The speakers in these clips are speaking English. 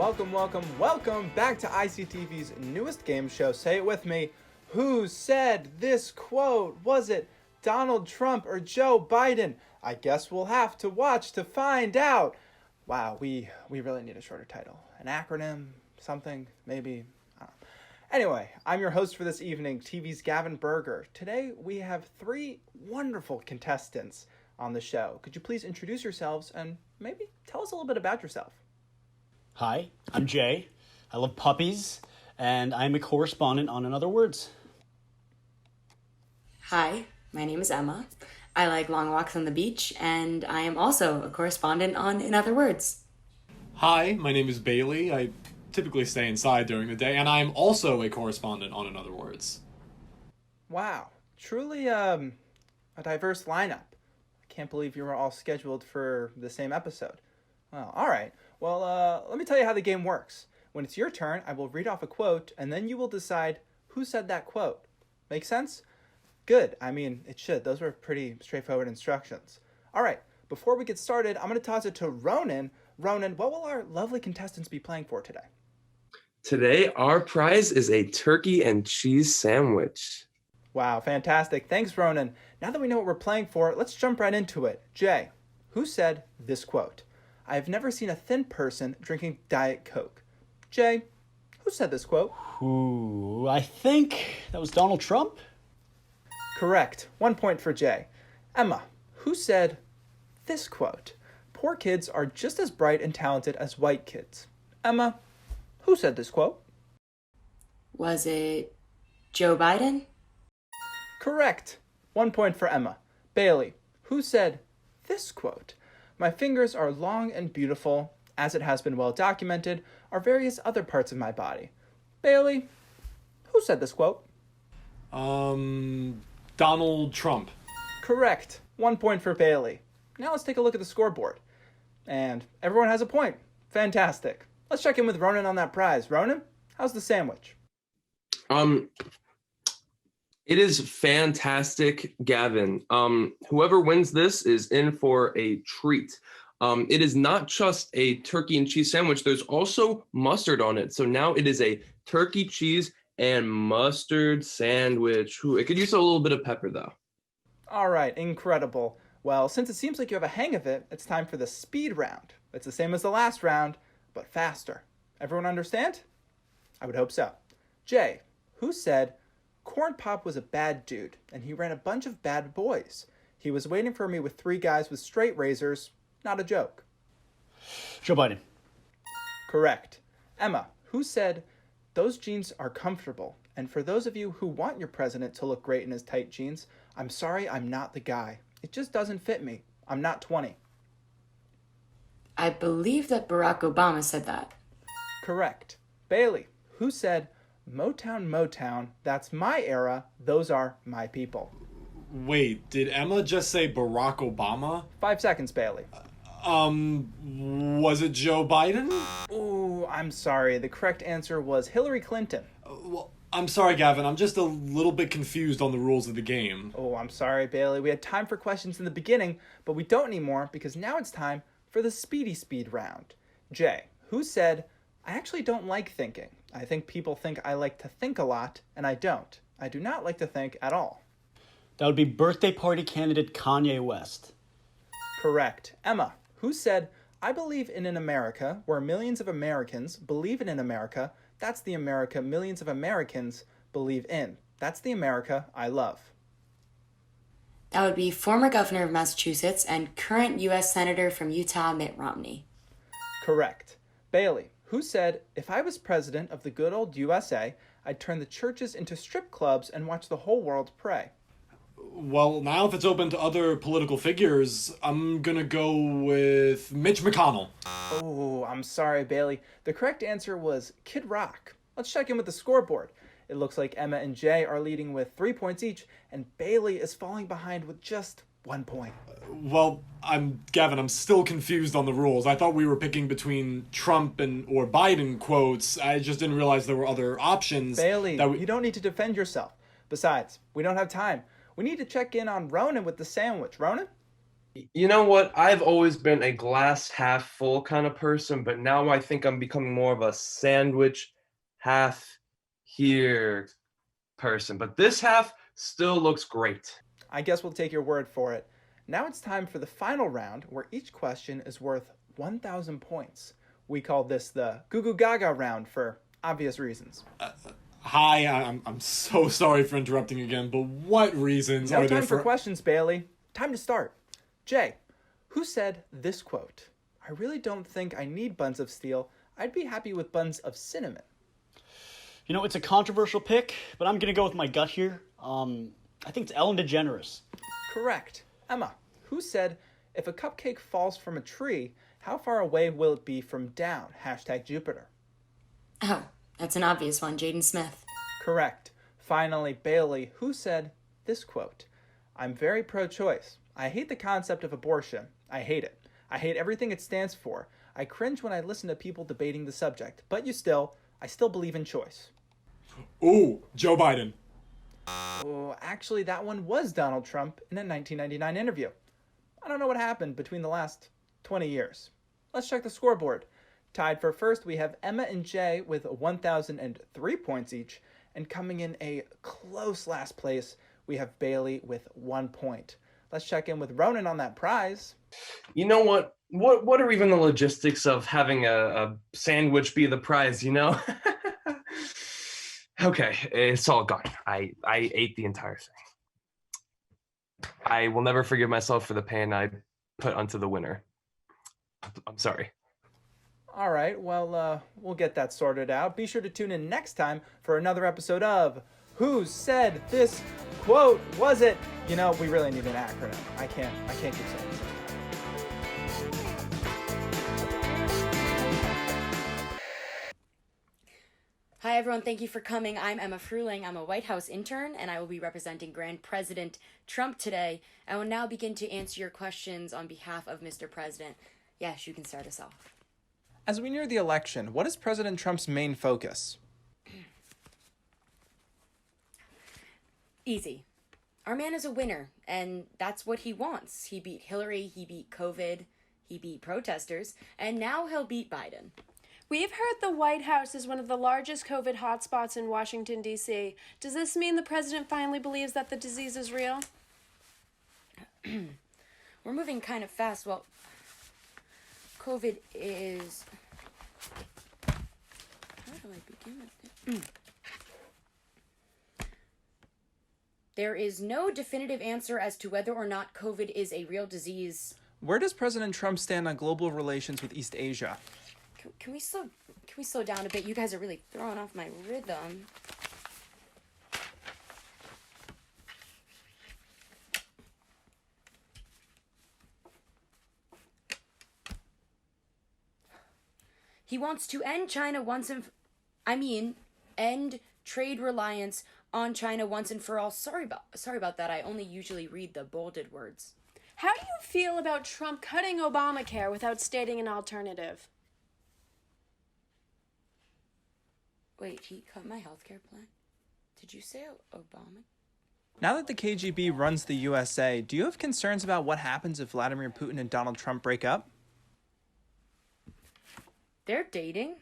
welcome back to ICTV's newest game show. Say it with me. Who said this quote? Was it Donald Trump or Joe Biden? I guess we'll have to watch to find out. Wow, we really need a shorter title. An acronym, something, maybe. I don't know. Anyway, I'm your host for this evening, TV's Gavin Berger. Today we have three wonderful contestants on the show. Could you please introduce yourselves and maybe tell us a little bit about yourself? Hi, I'm Jay. I love puppies, and I'm a correspondent on In Other Words. Hi, my name is Emma. I like long walks on the beach, and I am also a correspondent on In Other Words. Hi, my name is Bailey. I typically stay inside during the day, and I'm also a correspondent on In Other Words. Wow, truly a diverse lineup. I can't believe you were all scheduled for the same episode. Well, all right. Well, let me tell you how the game works. When it's your turn, I will read off a quote, and then you will decide who said that quote. Make sense? Good. I mean, it should. Those were pretty straightforward instructions. All right. Before we get started, I'm going to toss it to Ronan. Ronan, what will our lovely contestants be playing for today? Today, our prize is a turkey and cheese sandwich. Wow, fantastic. Thanks, Ronan. Now that we know what we're playing for, let's jump right into it. Jay, who said this quote? I've never seen a thin person drinking Diet Coke. Jay, who said this quote? Ooh, I think that was Donald Trump. Correct. 1 point for Jay. Emma, who said this quote? Poor kids are just as bright and talented as white kids. Emma, who said this quote? Was it Joe Biden? Correct. 1 point for Emma. Bailey, who said this quote? My fingers are long and beautiful, as it has been well documented, are various other parts of my body. Bailey, who said this quote? Donald Trump. Correct. 1 point for Bailey. Now let's take a look at the scoreboard. And everyone has a point. Fantastic. Let's check in with Ronan on that prize. Ronan, how's the sandwich? It is fantastic, Gavin. Whoever wins this is in for a treat. It is not just a turkey and cheese sandwich. There's also mustard on it. So now it is a turkey, cheese, and mustard sandwich. Ooh, it could use a little bit of pepper, though. All right, incredible. Well, since it seems like you have a hang of it, it's time for the speed round. It's the same as the last round, but faster. Everyone understand? I would hope so. Jay, who said, Corn Pop was a bad dude, and he ran a bunch of bad boys. He was waiting for me with three guys with straight razors. Not a joke. Joe Biden. Correct. Emma, who said, those jeans are comfortable, and for those of you who want your president to look great in his tight jeans, I'm sorry I'm not the guy. It just doesn't fit me. I'm not 20. I believe that Barack Obama said that. Correct. Bailey, who said, Motown, Motown, that's my era, those are my people. Wait, did Emma just say Barack Obama? 5 seconds, Bailey. Was it Joe Biden? Ooh, I'm sorry. The correct answer was Hillary Clinton. Well, I'm sorry, Gavin. I'm just a little bit confused on the rules of the game. Oh, I'm sorry, Bailey. We had time for questions in the beginning, but we don't anymore because now it's time for the speedy speed round. Jay, who said, I actually don't like thinking. I think people think I like to think a lot, and I don't. I do not like to think at all. That would be birthday party candidate Kanye West. Correct. Emma, who said, I believe in an America where millions of Americans believe in an America. That's the America millions of Americans believe in. That's the America I love. That would be former governor of Massachusetts and current U.S. Senator from Utah, Mitt Romney. Correct. Bailey, who said, if I was president of the good old USA, I'd turn the churches into strip clubs and watch the whole world pray. Well, now if it's open to other political figures, I'm gonna go with Mitch McConnell. Oh, I'm sorry, Bailey. The correct answer was Kid Rock. Let's check in with the scoreboard. It looks like Emma and Jay are leading with 3 points each, and Bailey is falling behind with just 1 point. Well, Gavin, I'm still confused on the rules. I thought we were picking between Trump or Biden quotes. I just didn't realize there were other options. Bailey, you don't need to defend yourself. Besides, we don't have time. We need to check in on Ronan with the sandwich. Ronan? You know what? I've always been a glass half full kind of person, but now I think I'm becoming more of a sandwich half here person. But this half still looks great. I guess we'll take your word for it. Now it's time for the final round where each question is worth 1,000 points. We call this the Goo Goo Gaga round for obvious reasons. Hi, I'm so sorry for interrupting again, but what reasons No are there time for questions, Bailey. Time to start. Jay, who said this quote? I really don't think I need buns of steel. I'd be happy with buns of cinnamon. You know, it's a controversial pick, but I'm gonna go with my gut here. I think it's Ellen DeGeneres. Correct. Emma, who said, if a cupcake falls from a tree, how far away will it be from down? Hashtag Jupiter. Oh, that's an obvious one, Jaden Smith. Correct. Finally, Bailey, who said this quote? I'm very pro-choice. I hate the concept of abortion. I hate it. I hate everything it stands for. I cringe when I listen to people debating the subject. But I still believe in choice. Ooh, Joe Biden. Oh, actually, that one was Donald Trump in a 1999 interview. I don't know what happened between the last 20 years. Let's check the scoreboard. Tied for first, we have Emma and Jay with 1,003 points each. And coming in a close last place, we have Bailey with 1 point. Let's check in with Ronan on that prize. You know what? What are even the logistics of having a sandwich be the prize, you know? Okay, it's all gone. I ate the entire thing. I will never forgive myself for the pain I put onto the winner. I'm sorry. All right, well, we'll get that sorted out. Be sure to tune in next time for another episode of Who Said This Quote? Was it? You know, we really need an acronym. I can't keep saying this. Hi, everyone. Thank you for coming. I'm Emma Fruling. I'm a White House intern, and I will be representing Grand President Trump today. I will now begin to answer your questions on behalf of Mr. President. Yes, you can start us off. As we near the election, what is President Trump's main focus? Easy. Our man is a winner, and that's what he wants. He beat Hillary, he beat COVID, he beat protesters, and now he'll beat Biden. We've heard the White House is one of the largest COVID hotspots in Washington, D.C. Does this mean the president finally believes that the disease is real? We're moving kind of fast. Well, COVID is... How do I begin with it? There is no definitive answer as to whether or not COVID is a real disease. Where does President Trump stand on global relations with East Asia? Can we slow down a bit? You guys are really throwing off my rhythm. He wants to end China end trade reliance on China once and for all. Sorry about that. I only usually read the bolded words. How do you feel about Trump cutting Obamacare without stating an alternative? Wait, he cut my healthcare plan? Did you say Obama? Now that the KGB runs the USA, do you have concerns about what happens if Vladimir Putin and Donald Trump break up? They're dating?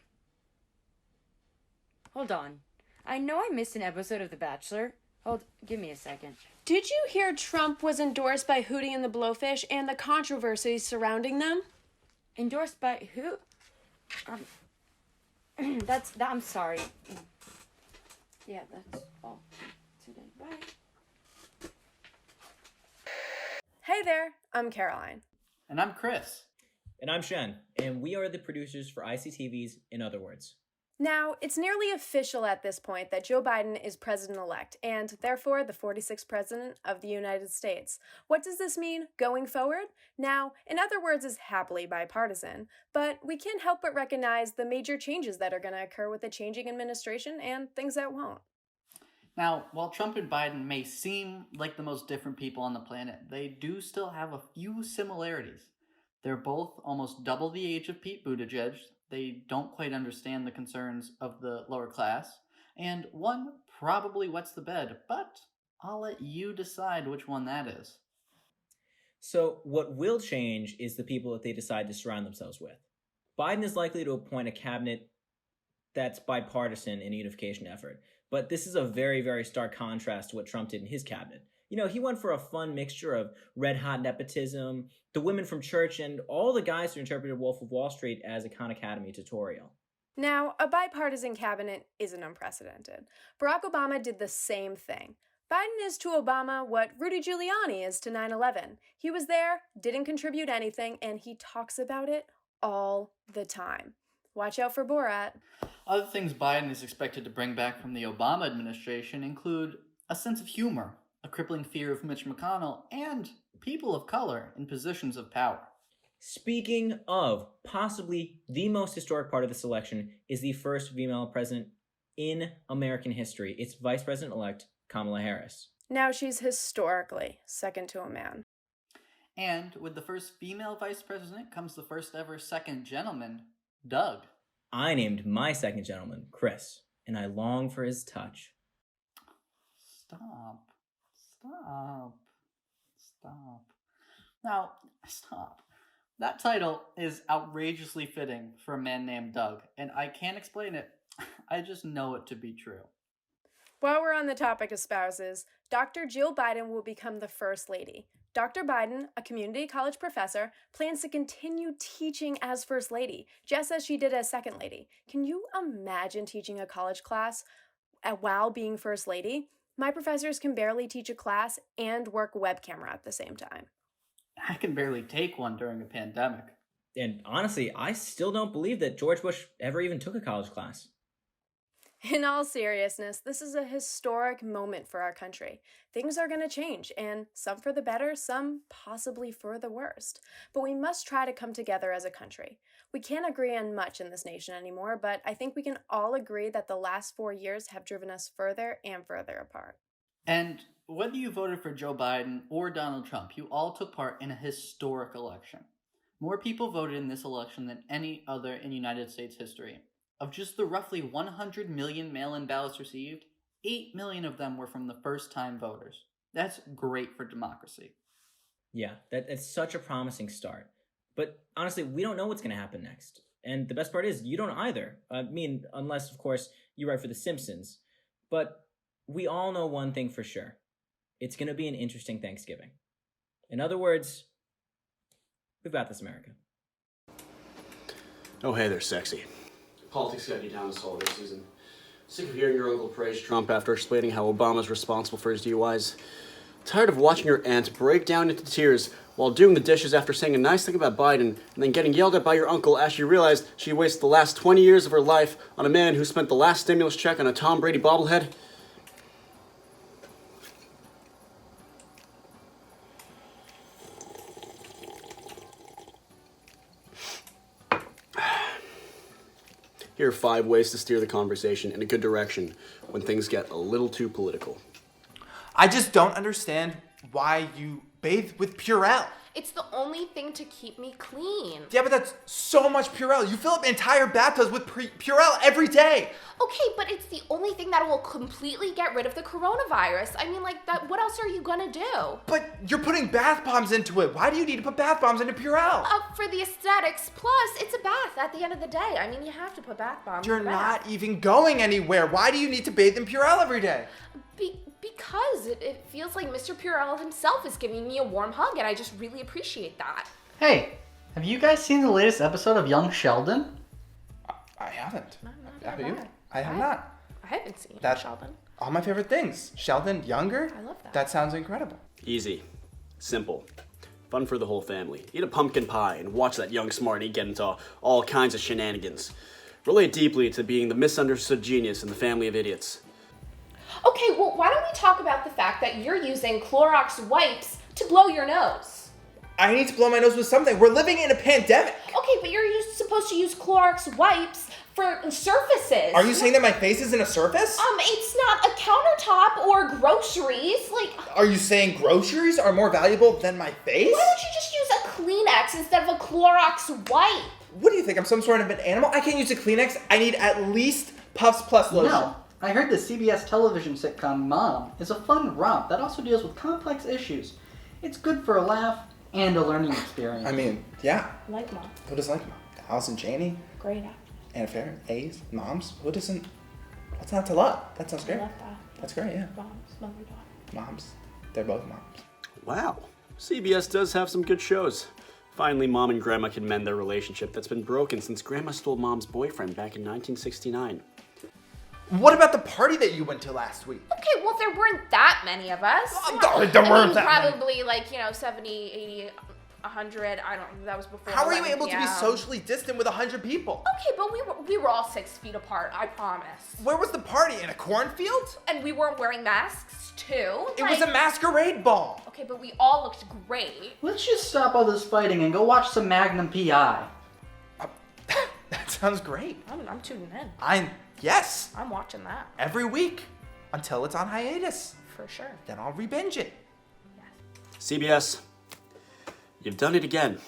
Hold on. I know I missed an episode of The Bachelor. Give me a second. Did you hear Trump was endorsed by Hootie and the Blowfish and the controversies surrounding them? Endorsed by who? I'm sorry. Yeah, that's all today. Bye. Hey there, I'm Caroline. And I'm Chris. And I'm Shen. And we are the producers for ICTV's In Other Words. Now, it's nearly official at this point that Joe Biden is president-elect and therefore the 46th president of the United States. What does this mean going forward? Now, In Other Words is happily bipartisan, but we can't help but recognize the major changes that are going to occur with the changing administration and things that won't. Now, while Trump and Biden may seem like the most different people on the planet, they do still have a few similarities. They're both almost double the age of Pete Buttigieg. They don't quite understand the concerns of the lower class, and one probably wets the bed, but I'll let you decide which one that is. So what will change is the people that they decide to surround themselves with. Biden is likely to appoint a cabinet that's bipartisan in a unification effort. But this is a very, very stark contrast to what Trump did in his cabinet. He went for a fun mixture of red-hot nepotism, the women from church, and all the guys who interpreted Wolf of Wall Street as a Khan Academy tutorial. Now, a bipartisan cabinet isn't unprecedented. Barack Obama did the same thing. Biden is to Obama what Rudy Giuliani is to 9/11. He was there, didn't contribute anything, and he talks about it all the time. Watch out for Borat. Other things Biden is expected to bring back from the Obama administration include a sense of humor, a crippling fear of Mitch McConnell, and people of color in positions of power. Speaking of, possibly the most historic part of this election is the first female president in American history. It's Vice President-elect Kamala Harris. Now she's historically second to a man. And with the first female vice president comes the first ever second gentleman, Doug. I named my second gentleman Chris, and I long for his touch. Stop. Stop. Stop. Now, stop. That title is outrageously fitting for a man named Doug, and I can't explain it. I just know it to be true. While we're on the topic of spouses, Dr. Jill Biden will become the First Lady. Dr. Biden, a community college professor, plans to continue teaching as First Lady, just as she did as Second Lady. Can you imagine teaching a college class while being First Lady? My professors can barely teach a class and work web camera at the same time. I can barely take one during a pandemic. And honestly, I still don't believe that George Bush ever even took a college class. In all seriousness, this is a historic moment for our country. Things are going to change, and some for the better, some possibly for the worst. But we must try to come together as a country. We can't agree on much in this nation anymore, but I think we can all agree that the last 4 years have driven us further and further apart. And whether you voted for Joe Biden or Donald Trump, you all took part in a historic election. More people voted in this election than any other in United States history. Of just the roughly 100 million mail-in ballots received, 8 million of them were from the first-time voters. That's great for democracy. Yeah, that's such a promising start. But honestly, we don't know what's going to happen next. And the best part is, you don't either. I mean, unless, of course, you write for The Simpsons. But we all know one thing for sure. It's going to be an interesting Thanksgiving. In other words, we've got this, America. Oh, hey there, sexy. Politics got you down this holiday season. Sick of hearing your uncle praise Trump after explaining how Obama's responsible for his DUIs. Tired of watching your aunt break down into tears while doing the dishes after saying a nice thing about Biden and then getting yelled at by your uncle as she realized she wasted the last 20 years of her life on a man who spent the last stimulus check on a Tom Brady bobblehead. Here are 5 ways to steer the conversation in a good direction when things get a little too political. I just don't understand why you bathe with Purell. It's the only thing to keep me clean. Yeah, but that's so much Purell. You fill up entire bathtubs with Purell every day. Okay, but it's the only thing that will completely get rid of the coronavirus. I mean, like, that. What else are you gonna do? But you're putting bath bombs into it. Why do you need to put bath bombs into Purell? For the aesthetics. Plus, it's a bath at the end of the day. I mean, you have to put bath bombs You're in the bath. not even going anywhere. Why do you need to bathe in Purell every day? Because it feels like Mr. Purell himself is giving me a warm hug, and I just really appreciate that. Hey, have you guys seen the latest episode of Young Sheldon? I haven't. Have you? I have not. I haven't seen That's Sheldon. all my favorite things. Sheldon, younger? I love that. That sounds incredible. Easy. Simple. Fun for the whole family. Eat a pumpkin pie and watch that young smarty get into all kinds of shenanigans. Relate deeply to being the misunderstood genius in the family of idiots. Okay, well, why don't we talk about the fact that you're using Clorox wipes to blow your nose? I need to blow my nose with something. We're living in a pandemic. Okay, but you're supposed to use Clorox wipes for surfaces. Are you saying that my face isn't a surface? It's not a countertop or groceries. Like, Are you saying groceries are more valuable than my face? why don't you just use a Kleenex instead of a Clorox wipe? What do you think? I'm some sort of an animal? I can't use a Kleenex. I need at least Puffs Plus lotion. No. I heard the CBS television sitcom Mom is a fun romp that also deals with complex issues. It's good for a laugh, and a learning experience. I mean, yeah. Like Mom. Who doesn't like Mom? Allison Janney, Great actor. Anna Faris, A's, Moms. Who doesn't? What's not to love? That sounds I great. love that. That's great, yeah. Moms, mother, daughter. Moms. They're both moms. Wow, CBS does have some good shows. Finally, Mom and Grandma can mend their relationship that's been broken since Grandma stole Mom's boyfriend back in 1969. What about the party that you went to last week? Okay, well, there weren't that many of us. There weren't that many. Probably like, 70, 80, 100. I don't know. That was before. How were you 11 able to be p.m. socially distant with 100 people? Okay, but we were all 6 feet apart, I promise. Where was the party? In a cornfield? And we weren't wearing masks, too. It was a masquerade ball. Okay, but we all looked great. Let's just stop all this fighting and go watch some Magnum PI. That sounds great. I'm tuning in. Yes, I'm watching that. every week until it's on hiatus. For sure. Then I'll re-binge it. CBS, you've done it again.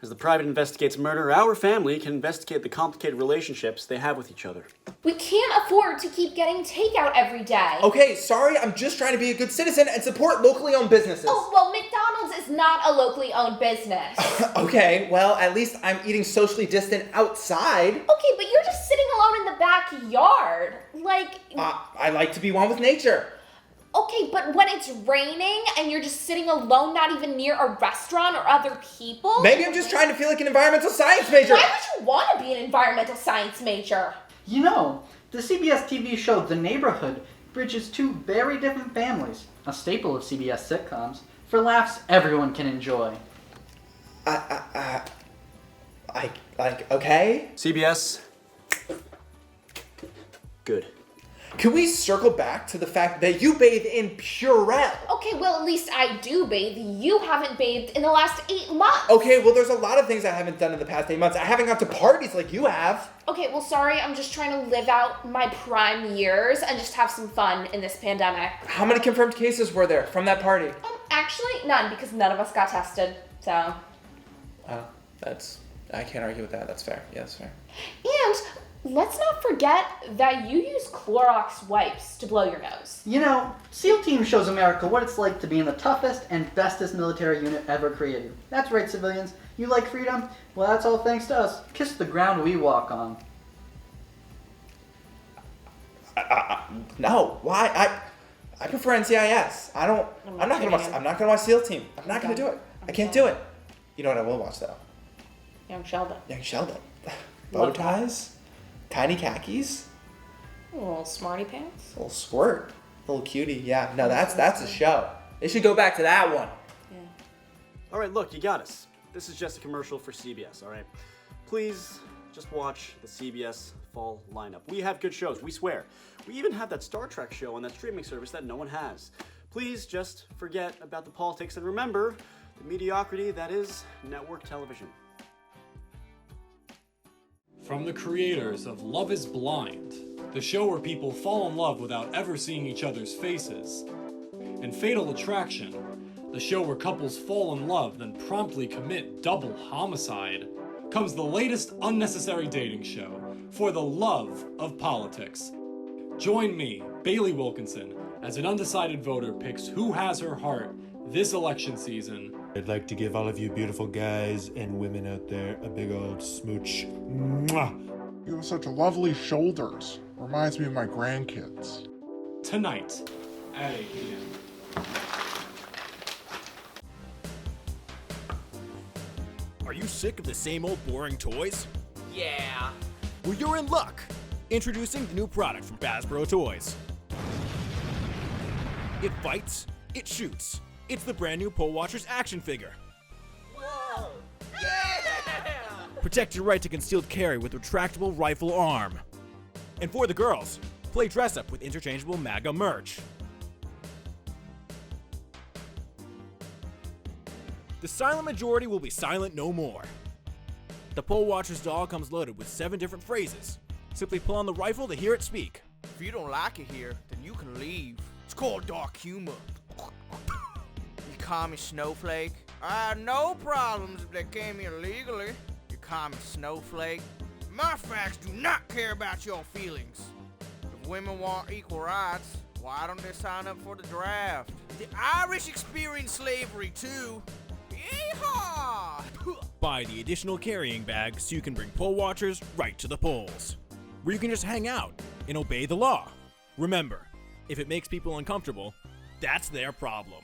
As the private investigates murder, our family can investigate the complicated relationships they have with each other. We can't afford to keep getting takeout every day. Okay, sorry, I'm just trying to be a good citizen and support locally owned businesses. Oh, well, McDonald's is not a locally owned business. Okay, well, at least I'm eating socially distant outside. Okay, but you're just sitting alone in the backyard. Like, I like to be one with nature. okay, but when it's raining and you're just sitting alone, not even near a restaurant or other people? Maybe I'm just trying to feel like an environmental science major. Why would you want to be an environmental science major? You know, the CBS TV show The Neighborhood bridges two very different families, a staple of CBS sitcoms, for laughs everyone can enjoy. Okay? CBS, good. Can we circle back to the fact that you bathe in Purell? Okay, well, at least I do bathe. You haven't bathed in the last 8 months. Okay, well, there's a lot of things I haven't done in the past 8 months. I haven't gone to parties like you have. Okay, well, sorry, I'm just trying to live out my prime years and just have some fun in this pandemic. How many confirmed cases were there from that party? Actually, none, because none of us got tested, so. I can't argue with that. That's fair. Yeah, that's fair. And let's not forget that you use Clorox wipes to blow your nose. You know, SEAL Team shows America what it's like to be in the toughest and bestest military unit ever created. That's right, civilians. You like freedom? Well, that's all thanks to us. Kiss the ground we walk on. No. Why? I prefer NCIS. I'm not gonna watch SEAL Team. I'm not gonna do it. I can't do it. You know what I will watch though? Young Sheldon. Young Sheldon. Bow ties, tiny khakis, A little smarty pants. a little squirt, a little cutie. Yeah, no, that's a show. They should go back to that one. Yeah. All right, look, you got us. This is just a commercial for CBS, all right? Please just watch the CBS fall lineup. We have good shows, we swear. We even have that Star Trek show on that streaming service that no one has. Please just forget about the politics and remember the mediocrity that is network television. From the creators of Love is Blind, the show where people fall in love without ever seeing each other's faces, and Fatal Attraction, the show where couples fall in love then promptly commit double homicide, comes the latest unnecessary dating show for the love of politics. Join me, Bailey Wilkinson, as an undecided voter picks who has her heart this election season. I'd like to give all of you beautiful guys and women out there a big old smooch. Mwah! You have such lovely shoulders. Reminds me of my grandkids. Tonight at 8 p.m. Are you sick of the same old boring toys? Yeah. Well, you're in luck. Introducing the new product from Hasbro Toys. It fights, it shoots. It's the brand new Pole Watchers action figure. Whoa! Yeah! Protect your right to concealed carry with retractable rifle arm. And for the girls, play dress up with interchangeable MAGA merch. The silent majority will be silent no more. The Pole Watchers doll comes loaded with 7 different phrases. Simply pull on the rifle to hear it speak. If you don't like it here, then you can leave. It's called dark humor. You commie snowflake. I had no problems if they came here legally. You commie snowflake. My facts do not care about your feelings. If women want equal rights, why don't they sign up for the draft? The Irish experienced slavery too. Yeehaw! Buy the additional carrying bag so you can bring poll watchers right to the polls, where you can just hang out and obey the law. Remember, if it makes people uncomfortable, that's their problem.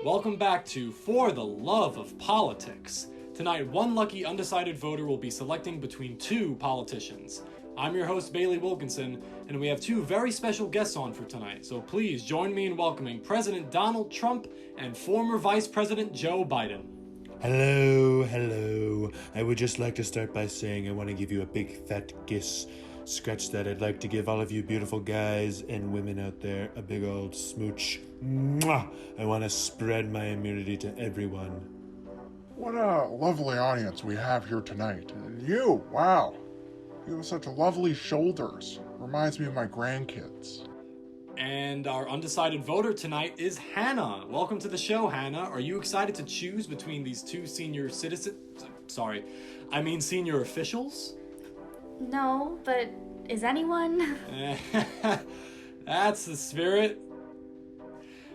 Welcome back to For the Love of Politics. Tonight, one lucky undecided voter will be selecting between two politicians. I'm your host, Bailey Wilkinson, and we have two very special guests on for tonight, so please join me in welcoming President Donald Trump and former Vice President Joe Biden. Hello. I would just like to start by saying I want to give you a big fat kiss. Scratch that. I'd like to give all of you beautiful guys and women out there a big old smooch. Mwah! I want to spread my immunity to everyone. What a lovely audience we have here tonight. And you, wow. You have such lovely shoulders. Reminds me of my grandkids. And our undecided voter tonight is Hannah. Welcome to the show, Hannah. Are you excited to choose between these two senior officials? No, but is anyone? That's the spirit.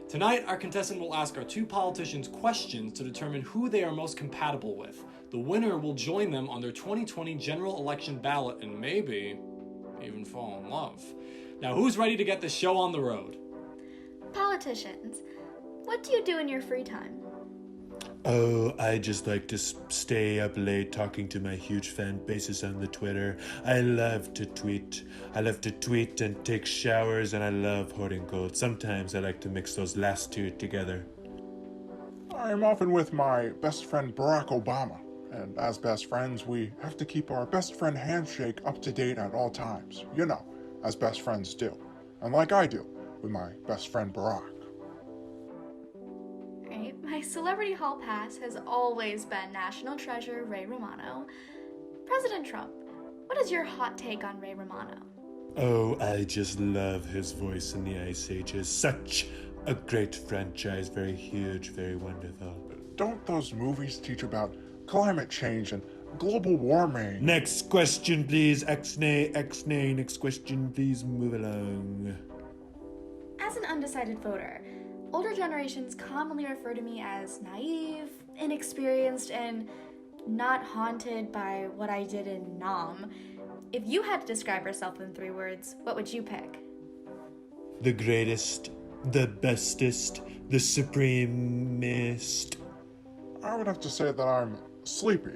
Tonight, our contestant will ask our two politicians questions to determine who they are most compatible with. The winner will join them on their 2020 general election ballot and maybe even fall in love. Now, who's ready to get the show on the road? Politicians, what do you do in your free time? Oh, I just like to stay up late talking to my huge fan bases on the Twitter. I love to tweet. And take showers, and I love hoarding gold. Sometimes I like to mix those last two together. I'm often with my best friend Barack Obama, and as best friends, we have to keep our best friend handshake up to date at all times. You know, as best friends do. And like I do with my best friend Barack. Right, my celebrity hall pass has always been National Treasure Ray Romano. President Trump, what is your hot take on Ray Romano? Oh, I just love his voice in the Ice Ages. Such a great franchise, very huge, very wonderful. Don't those movies teach about climate change and global warming? Next question, please. X-nay. Next question, please. Move along. As an undecided voter, older generations commonly refer to me as naive, inexperienced, and not haunted by what I did in Nam. If you had to describe yourself in 3 words, what would you pick? The greatest, the bestest, the supremest. I would have to say that I'm sleepy.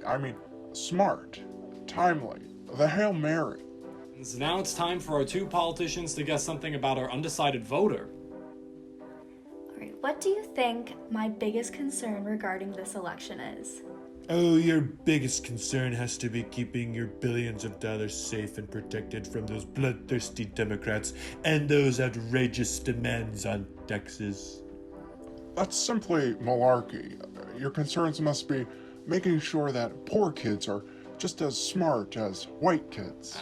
Smart, timely, the Hail Mary. So now it's time for our two politicians to guess something about our undecided voter. Alright, what do you think my biggest concern regarding this election is? Oh, your biggest concern has to be keeping your billions of dollars safe and protected from those bloodthirsty Democrats and those outrageous demands on taxes. That's simply malarkey. Your concerns must be making sure that poor kids are just as smart as white kids.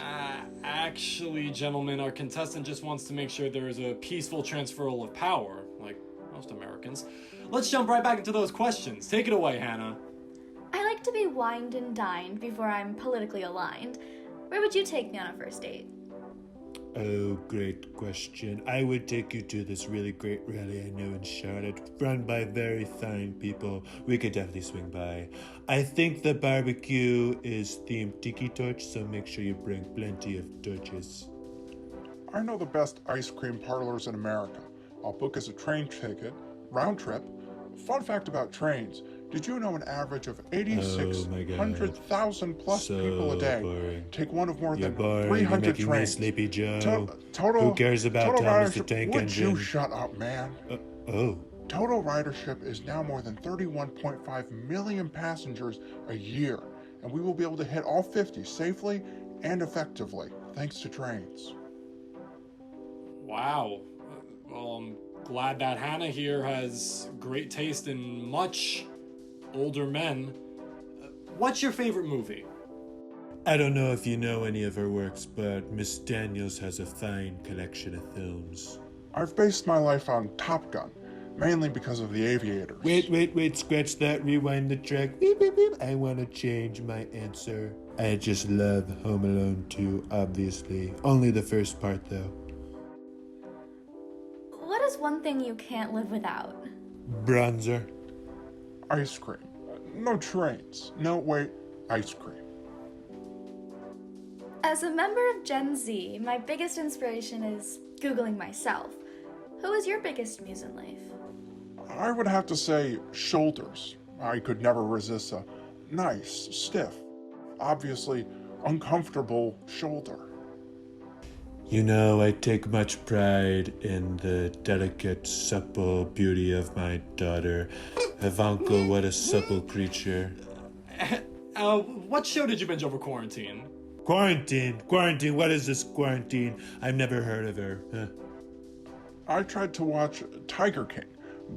Actually, gentlemen, our contestant just wants to make sure there is a peaceful transferal of power, like most Americans. Let's jump right back into those questions. Take it away, Hannah. I like to be wined and dined before I'm politically aligned. Where would you take me on a first date? Oh, great question. I would take you to this really great rally I know in Charlotte, run by very fine people. We could definitely swing by. I think the barbecue is themed tiki torch, so make sure you bring plenty of torches. I know the best ice cream parlors in America. I'll book us a train ticket, round trip. Fun fact about trains. Did you know an average of 8,600,000 plus people a day take one of more than 300 trains? Sleepy Joe. Total. Who cares about Thomas the Tank Would Engine? you shut up, man? Oh. Total ridership is now more than 31.5 million passengers a year, and we will be able to hit all 50 safely and effectively thanks to trains. Wow. Well, I'm glad that Hannah here has great taste in much older men. What's your favorite movie? I don't know if you know any of her works, but Miss Daniels has a fine collection of films. I've based my life on Top Gun, mainly because of the aviators. Wait, scratch that, rewind the track. Beep, beep, beep. I want to change my answer. I just love Home Alone 2, obviously. Only the first part, though. What is one thing you can't live without? Bronzer. Ice cream. No trains. No, wait, ice cream. As a member of Gen Z, my biggest inspiration is Googling myself. Who is your biggest muse in life? I would have to say shoulders. I could never resist a nice, stiff, obviously uncomfortable shoulder. You know, I take much pride in the delicate, supple beauty of my daughter. Ivanka, what a supple creature. What show did you binge over quarantine? Quarantine, what is this quarantine? I've never heard of her. Huh. I tried to watch Tiger King,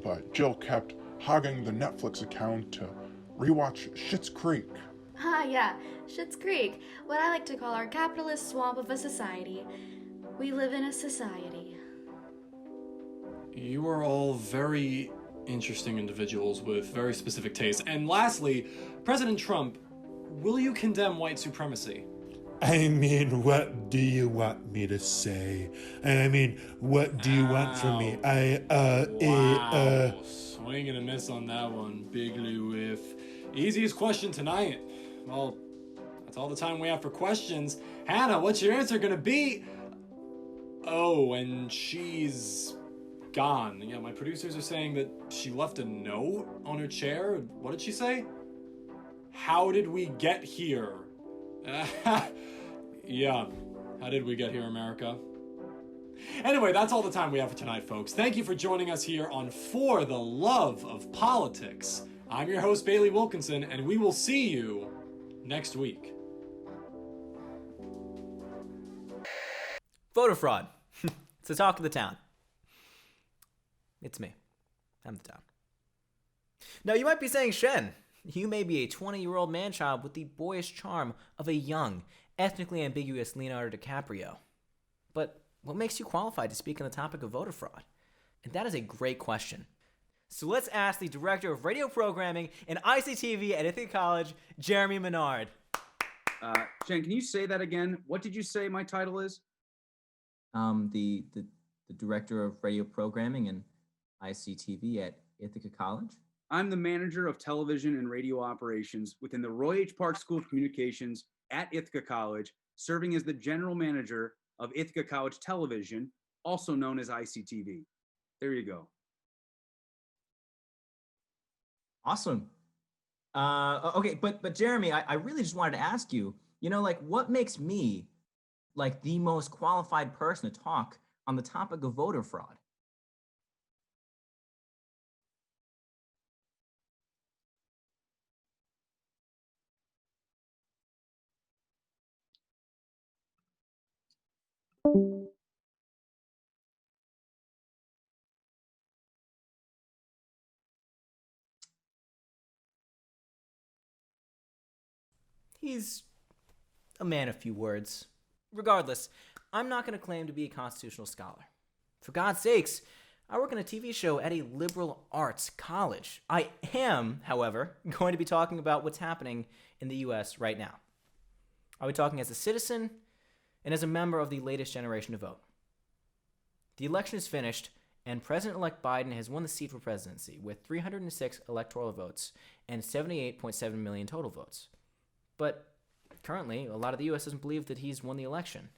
but Jill kept hogging the Netflix account to rewatch Schitt's Creek. Yeah, Schitt's Creek, what I like to call our capitalist swamp of a society. We live in a society. You are all very interesting individuals with very specific tastes. And lastly, President Trump, will you condemn white supremacy? I mean, what do you want me to say? I mean, what do you want from me? Wow. Swing and a miss on that one. Big whiff. Easiest question tonight. Well, that's all the time we have for questions. Hannah, what's your answer gonna be? Oh, and she's gone. Yeah, my producers are saying that she left a note on her chair. What did she say? How did we get here? Yeah, how did we get here, America? Anyway, that's all the time we have for tonight, folks. Thank you for joining us here on For the Love of Politics. I'm your host, Bailey Wilkinson, and we will see you next week. Voter fraud. It's the talk of the town. It's me. I'm the town. Now, you might be saying, Shen, you may be a 20-year-old man-child with the boyish charm of a young, ethnically ambiguous Leonardo DiCaprio. But what makes you qualified to speak on the topic of voter fraud? And that is a great question. So let's ask the Director of Radio Programming and ICTV at Ithaca College, Jeremy Menard. Jen, can you say that again? What did you say my title is? The Director of Radio Programming and ICTV at Ithaca College. I'm the Manager of Television and Radio Operations within the Roy H. Park School of Communications at Ithaca College, serving as the General Manager of Ithaca College Television, also known as ICTV. There you go. Awesome. Okay, but Jeremy, I really just wanted to ask you, what makes me the most qualified person to talk on the topic of voter fraud? He's a man of few words. Regardless, I'm not going to claim to be a constitutional scholar. For God's sakes, I work on a TV show at a liberal arts college. I am, however, going to be talking about what's happening in the U.S. right now. I'll be talking as a citizen and as a member of the latest generation to vote. The election is finished, and President-elect Biden has won the seat for presidency with 306 electoral votes and 78.7 million total votes. But currently, a lot of the U.S. doesn't believe that he's won the election,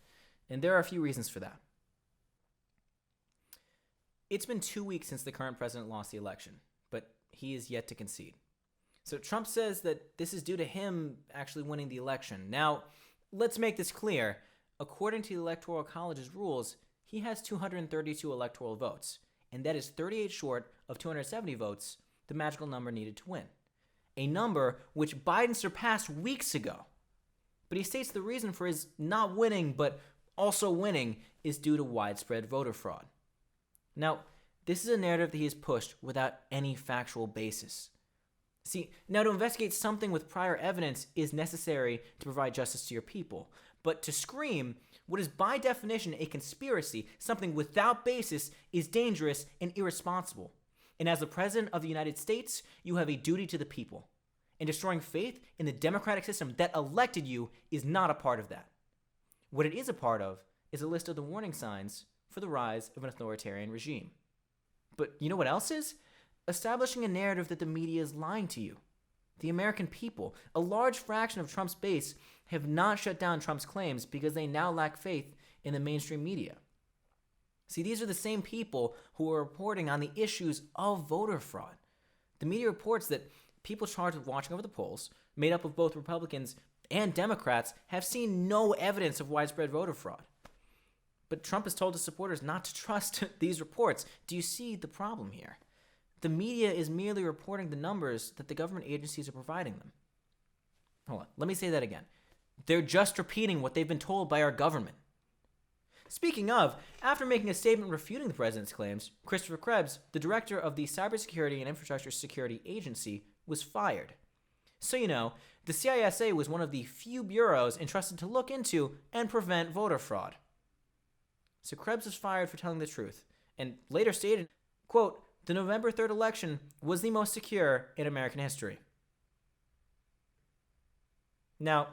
and there are a few reasons for that. It's been 2 weeks since the current president lost the election, but he is yet to concede. So Trump says that this is due to him actually winning the election. Now, let's make this clear. According to the Electoral College's rules, he has 232 electoral votes, and that is 38 short of 270 votes, the magical number needed to win. A number which Biden surpassed weeks ago. But he states the reason for his not winning, but also winning, is due to widespread voter fraud. Now, this is a narrative that he has pushed without any factual basis. See, now to investigate something with prior evidence is necessary to provide justice to your people. But to scream what is by definition a conspiracy, something without basis, is dangerous and irresponsible. And as the President of the United States, you have a duty to the people. And destroying faith in the democratic system that elected you is not a part of that. What it is a part of is a list of the warning signs for the rise of an authoritarian regime. But you know what else is? Establishing a narrative that the media is lying to you. The American people, a large fraction of Trump's base, have not shut down Trump's claims because they now lack faith in the mainstream media. See, these are the same people who are reporting on the issues of voter fraud. The media reports that people charged with watching over the polls, made up of both Republicans and Democrats, have seen no evidence of widespread voter fraud. But Trump has told his supporters not to trust these reports. Do you see the problem here? The media is merely reporting the numbers that the government agencies are providing them. Hold on, let me say that again. They're just repeating what they've been told by our government. Speaking of, after making a statement refuting the president's claims, Christopher Krebs, the director of the Cybersecurity and Infrastructure Security Agency, was fired. So you know, the CISA was one of the few bureaus entrusted to look into and prevent voter fraud. So Krebs was fired for telling the truth, and later stated, quote, "The November 3rd election was the most secure in American history." Now,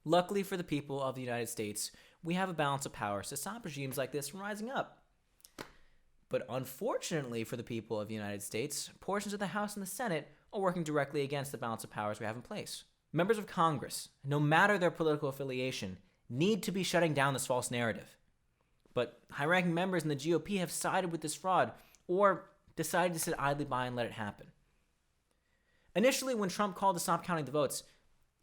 luckily for the people of the United States, we have a balance of powers to stop regimes like this from rising up. But unfortunately for the people of the United States, portions of the House and the Senate are working directly against the balance of powers we have in place. Members of Congress, no matter their political affiliation, need to be shutting down this false narrative. But high-ranking members in the GOP have sided with this fraud or decided to sit idly by and let it happen. Initially, when Trump called to stop counting the votes,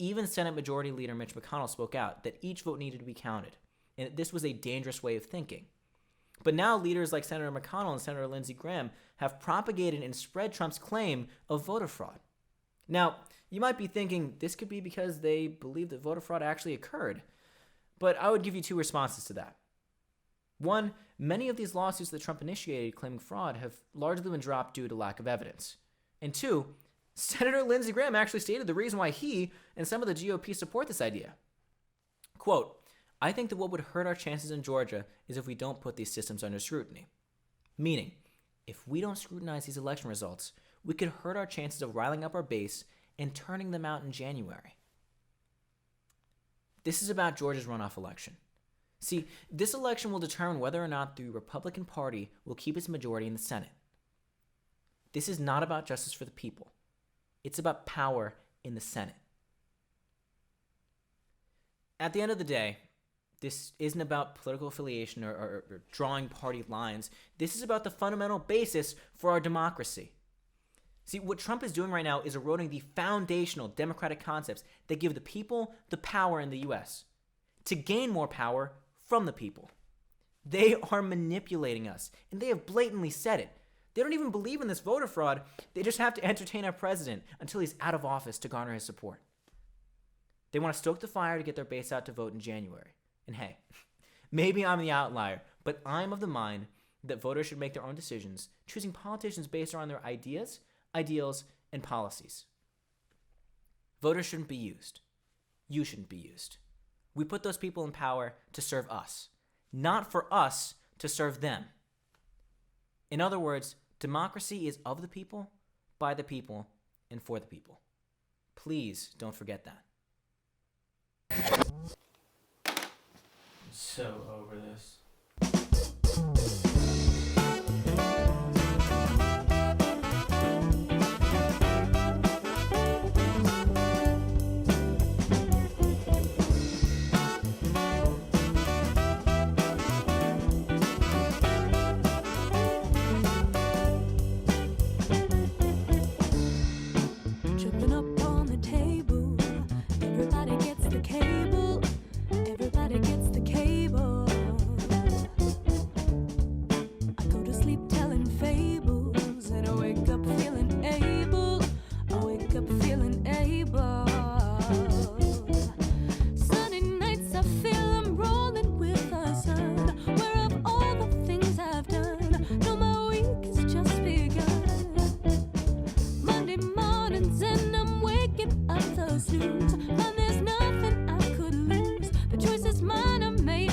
even Senate Majority Leader Mitch McConnell spoke out that each vote needed to be counted, and that this was a dangerous way of thinking. But now leaders like Senator McConnell and Senator Lindsey Graham have propagated and spread Trump's claim of voter fraud. Now, you might be thinking this could be because they believe that voter fraud actually occurred, but I would give you two responses to that. One, many of these lawsuits that Trump initiated claiming fraud have largely been dropped due to lack of evidence. And two, Senator Lindsey Graham actually stated the reason why he and some of the GOP support this idea. Quote, "I think that what would hurt our chances in Georgia is if we don't put these systems under scrutiny." Meaning, if we don't scrutinize these election results, we could hurt our chances of riling up our base and turning them out in January. This is about Georgia's runoff election. See, this election will determine whether or not the Republican Party will keep its majority in the Senate. This is not about justice for the people. It's about power in the Senate. At the end of the day, this isn't about political affiliation or drawing party lines. This is about the fundamental basis for our democracy. See, what Trump is doing right now is eroding the foundational democratic concepts that give the people the power in the U.S. to gain more power from the people. They are manipulating us, and they have blatantly said it. They don't even believe in this voter fraud. They just have to entertain our president until he's out of office to garner his support. They want to stoke the fire to get their base out to vote in January. And hey, maybe I'm the outlier, but I'm of the mind that voters should make their own decisions, choosing politicians based on their ideas, ideals, and policies. Voters shouldn't be used. You shouldn't be used. We put those people in power to serve us, not for us to serve them. In other words, democracy is of the people, by the people, and for the people. Please don't forget that. So over this. Jumping up on the table, everybody gets the cable. Everybody gets the cable. I go to sleep telling fables, and I wake up feeling able. I wake up feeling able. Sunny nights I feel I'm rolling with the sun. Where of all the things I've done, no, my week has just begun. Monday mornings and I'm waking up the snooze. And there's nothing I could lose. The choice is mine, I made